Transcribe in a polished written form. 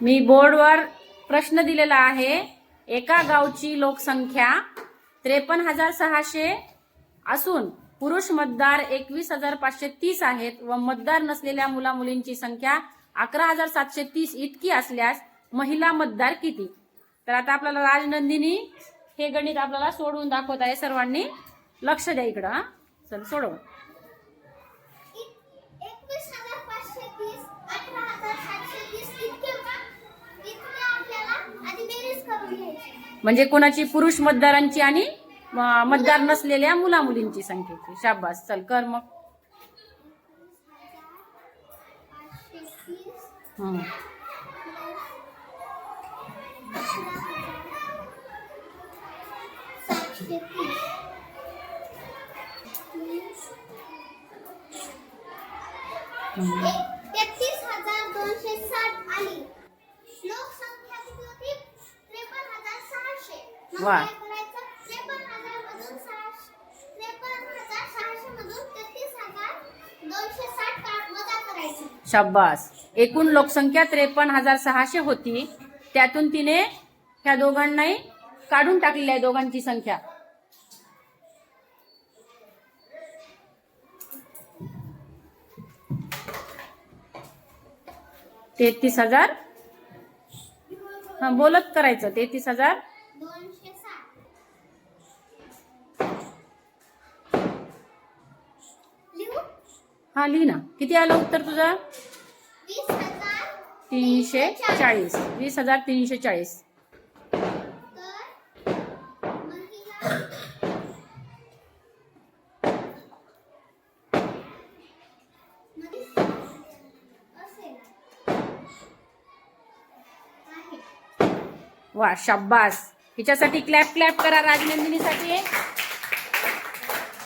मी बोर्डवर प्रश्न दिलेला आहे। एका गावची लोकसंख्या 53,600 असून पुरुष मतदार 21,530 आहेत व मतदार नसलेल्या मुला मुलींची संख्या 11,730 इतकी असल्यास महिला मतदार किती। तर आता आपल्याला राजनंदिनी हे गणित आपल्याला सोडवून दाखवत आहे। सर्वांनी लक्ष द्या इकडं। चल सोडव। म्हणजे कोणाची पुरुष मतदारांची आणि मतदार नसलेल्या मुला मुलींची संख्येची। शाबास, चल कर मग। वाह, शाबास। एकूण लोकसंख्या 53,600 होती, त्यातून तिने ह्या दोघांनाही काढून टाकलेली आहे, दोघांची संख्या। तेहतीस हजार, हा बोलत करायचं। 33,260 हा लिही ना। किती आलं उत्तर तुझं? 340। 20,340। वा, शाबास। हिच्यासाठी क्लॅप क्लॅप करा राजनंदिनीसाठी।